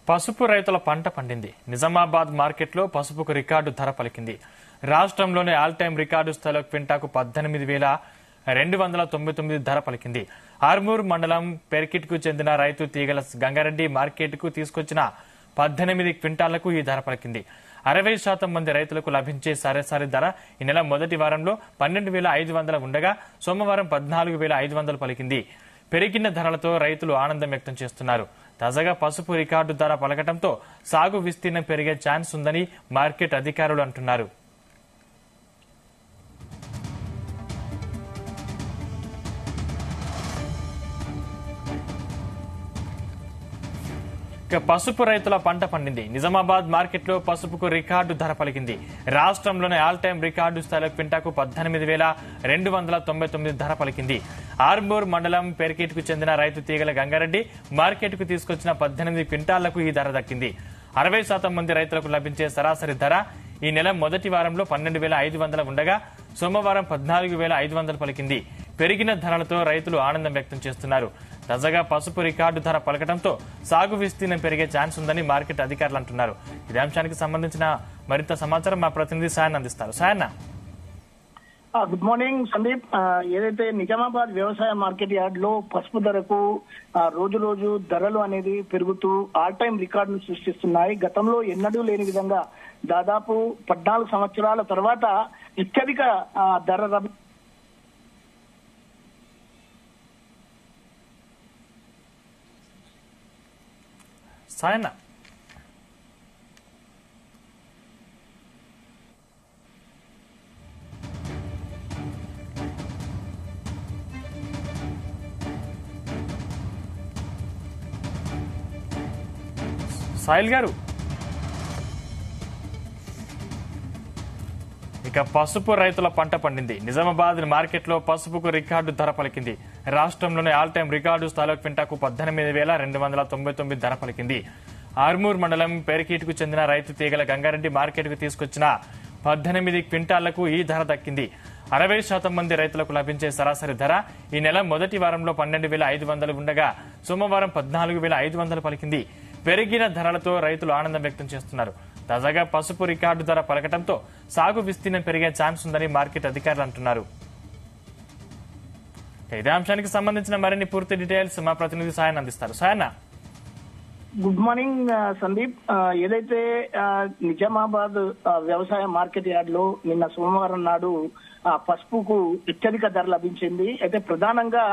పసుపు రైతుల పంట పండింది. నిజామాబాద్ మార్కెట్లో పసుపుకు రికార్డు ధర పలికింది. రాష్ట్రంలోనే ఆల్ టైం రికార్డు స్థాయిలో క్వింటాకు 18,299 ధర పలికింది. ఆర్మూర్ మండలం పెర్కిట్కు చెందిన రైతు తీగల గంగారెడ్డి మార్కెట్కు తీసుకొచ్చిన 18 క్వింటాలకు ఈ ధర పలికింది. 60% మంది రైతులకు లభించే సరాసరి ధర ఈ నెల మొదటి వారంలో 12,500 ఉండగా సోమవారం 14,500 పలికింది. పెరిగిన ధరలతో రైతులు ఆనందం వ్యక్తం చేస్తున్నారు. తాజాగా పసుపు రికార్డు ధర పలకటంతో సాగు విస్తీర్ణం పెరిగే ఛాన్స్ ఉందని మార్కెట్ అధికారులు అంటున్నారు. పసుపు రైతుల పంట పండింది. నిజామాబాద్ మార్కెట్లో పసుపుకు రికార్డు ధర పలికింది. రాష్ట్రంలోనే ఆల్ టైం రికార్డు స్థాయిలో క్వింటాకు 18,299 ధర పలికింది. ఆర్మూర్ మండలం పెర్కిట్కు చెందిన రైతు తీగల గంగారెడ్డి మార్కెట్కు తీసుకొచ్చిన 18 క్వింటాళ్లకు ఈ ధర దక్కింది. 60% మంది రైతులకు లభించే సరాసరి ధర ఈ నెల మొదటి వారంలో 12,500 ఉండగా సోమవారం 14,500 పలికింది. పెరిగిన ధరలతో రైతులు ఆనందం వ్యక్తం చేస్తున్నారు. తాజాగా పసుపు రికార్డు ధర పలకడంతో సాగు విస్తీర్ణం పెరిగే ఛాన్స్ ఉందని మార్కెట్ అధికారులు అంటున్నారు. ఇదే అంశానికి సంబంధించిన మరింత సమాచారం మా ప్రతినిధి సాయన్న అందిస్తారు. Sayanna, good morning Sandeep. ఏదైతే నిజామాబాద్ వ్యవసాయ మార్కెట్ యార్డ్ లో పసుపు ధరకు రోజు రోజు ధరలు అనేది పెరుగుతూ ఆల్ టైం రికార్డును సృష్టిస్తున్నాయి. గతంలో ఎన్నడూ లేని విధంగా దాదాపు 14 సంవత్సరాల తర్వాత అత్యధిక ధర సాయన్న సాయిల్ గారు, ఇక పసుపు రైతుల పంట పండింది. నిజామాబాద్ మార్కెట్లో పసుపుకు రికార్డు ధర పలికింది. రాష్ట్రంలోనే ఆల్ టైం రికార్డు స్థాయిలో క్వింటాకు 18,299 ధర పలికింది. ఆర్మూర్ మండలం పెరికిట్కు చెందిన రైతు తీగల గంగారెడ్డి మార్కెట్కు తీసుకొచ్చిన 18 క్వింటాళ్లకు ఈ ధర దక్కింది. 60% మంది రైతులకు లభించే సరాసరి ధర ఈ నెల మొదటి వారంలో 12,500 ఉండగా సోమవారం 14,500 పలికింది. పెరిగిన ధరలతో రైతులు ఆనందం వ్యక్తం చేస్తున్నారు. తాజాగా పసుపు రికార్డు ధర పలకటంతో సాగు విస్తీర్ణం పెరిగే ఛాన్స్ ఉందని మార్కెట్ అధికారులు అంటున్నారు. ఇదే అంశానికి సంబంధించిన మరిన్ని పూర్తి డీటెయిల్స్ మా ప్రతినిధి సాయన్న అందిస్తారు. Sayanna, good morning Sandeep. ఏదైతే నిజామాబాద్ వ్యవసాయ మార్కెట్ యార్డ్ లో నిన్న సోమవారం నాడు పసుపుకు అత్యధిక ధర లభించింది. అయితే ప్రధానంగా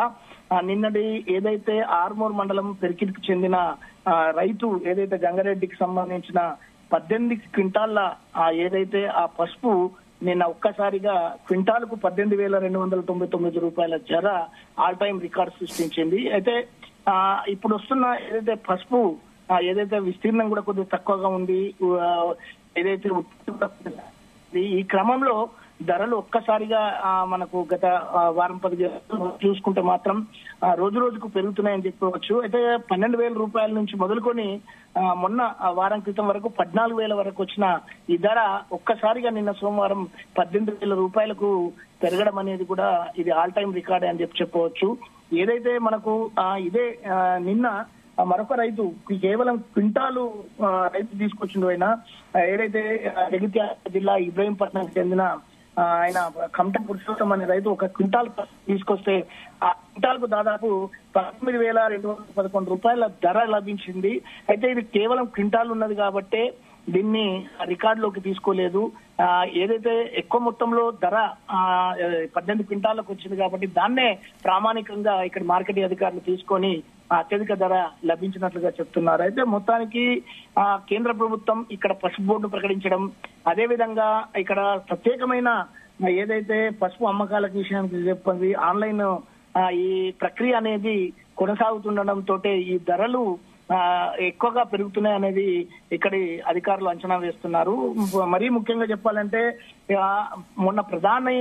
నిన్నటి ఏదైతే ఆర్మూర్ మండలం పెరికిట్కు చెందిన రైతు ఏదైతే గంగారెడ్డికి సంబంధించిన 18 క్వింటాళ్ల ఏదైతే ఆ పసుపు నిన్న ఒక్కసారిగా క్వింటాల్కు 18,299 రూపాయల ధర ఆల్ టైం రికార్డు సృష్టించింది. అయితే ఇప్పుడు వస్తున్న ఏదైతే పసుపు ఏదైతే విస్తీర్ణం కూడా కొద్దిగా తక్కువగా ఉంది, ఏదైతే ఈ క్రమంలో ధరలు ఒక్కసారిగా మనకు గత వారం 10 చూసుకుంటే మాత్రం రోజు రోజుకు పెరుగుతున్నాయని చెప్పుకోవచ్చు. అయితే 12,000 రూపాయల నుంచి మొదలుకొని మొన్న వారం క్రితం వరకు 14,000 వరకు వచ్చిన ఈ ధర ఒక్కసారిగా నిన్న సోమవారం 18,000 రూపాయలకు పెరగడం అనేది కూడా ఇది ఆల్ టైం రికార్డ్ అని చెప్పవచ్చు. ఏదైతే మనకు ఇదే నిన్న మరొక రైతు కేవలం క్వింటాలు రైతు తీసుకొచ్చిండు. ఆయన ఏదైతే జగిత్యాల జిల్లా ఇబ్రహీంపట్నంకి చెందిన ఆయన కమట పురుషోత్తం అనే రైతు ఒక క్వింటాల్ తీసుకొస్తే ఆ క్వింటాల్ కు దాదాపు 19,211 రూపాయల ధర లభించింది. అయితే ఇది కేవలం క్వింటాల్ ఉన్నది కాబట్టి దీన్ని రికార్డులోకి తీసుకోలేదు. ఏదైతే ఎక్కువ మొత్తంలో ధర 18 క్వింటాలకు వచ్చింది కాబట్టి దాన్నే ప్రామాణికంగా ఇక్కడ మార్కెట్ అధికారులు తీసుకొని అత్యధిక ధర లభించినట్లుగా చెప్తున్నారు. అయితే మొత్తానికి కేంద్ర ప్రభుత్వం ఇక్కడ పసుపు బోర్డు ప్రకటించడం, అదే విధంగా ఇక్కడ ప్రత్యేకమైన ఏదైతే పసుపు అమ్మకాల విషయానికి చెప్పండి ఆన్లైన్ ఈ ప్రక్రియ అనేది కొనసాగుతుండడంతో ఈ ధరలు ఎక్కువగా పెరుగుతున్నాయి అనేది ఇక్కడి అధికారులు అంచనా వేస్తున్నారు. మరీ ముఖ్యంగా చెప్పాలంటే మొన్న ప్రధాని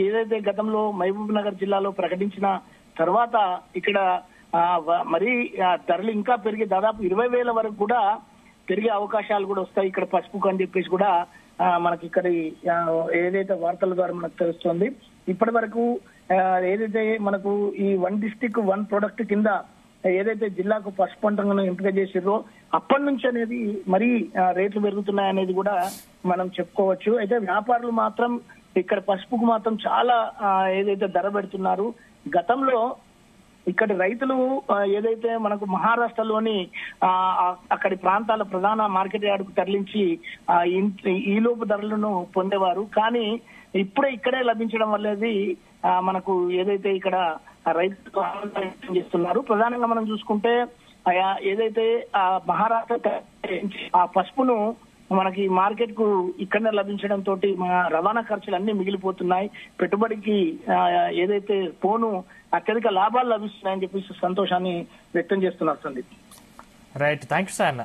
ఏదైతే గతంలో మహబూబ్ నగర్ జిల్లాలో ప్రకటించిన తర్వాత ఇక్కడ మరి ధరలు ఇంకా పెరిగి దాదాపు 20,000 వరకు కూడా పెరిగే అవకాశాలు కూడా వస్తాయి ఇక్కడ పసుపుకు అని చెప్పేసి కూడా మనకి ఇక్కడ ఏదైతే వార్తల ద్వారా మనకు తెలుస్తుంది. ఇప్పటి వరకు ఏదైతే మనకు ఈ 1 డిస్ట్రిక్ట్ 1 ప్రొడక్ట్ కింద ఏదైతే జిల్లాకు పసుపు పంటను ఎంపిక చేసిర్రో అప్పటి నుంచి అనేది మరీ రేట్లు పెరుగుతున్నాయనేది కూడా మనం చెప్పుకోవచ్చు. అయితే వ్యాపారులు మాత్రం ఇక్కడ పసుపుకు మాత్రం చాలా ఏదైతే ధర పెడుతున్నారు. గతంలో ఇక్కడి రైతులు ఏదైతే మనకు మహారాష్ట్రలోని అక్కడి ప్రాంతాల ప్రధాన మార్కెట్ యార్డుకు తరలించి ఈ లోపు ధరలను పొందేవారు. కానీ ఇప్పుడే ఇక్కడే లభించడం వల్లది మనకు ఏదైతే ఇక్కడ రైతులు ఆనందం వ్యక్తం చేస్తున్నారు. ప్రధానంగా మనం చూసుకుంటే ఏదైతే మహారాష్ట్ర ఆ పసుపును మనకి మార్కెట్ కు ఇక్కడనే లభించడం తోటి మన రవాణా ఖర్చులు అన్ని మిగిలిపోతున్నాయి. పెట్టుబడికి ఏదైతే పోను అత్యధిక లాభాలు లభిస్తున్నాయని చెప్పేసి సంతోషాన్ని వ్యక్తం చేస్తున్నారు Sandeep. Right, thank you sir.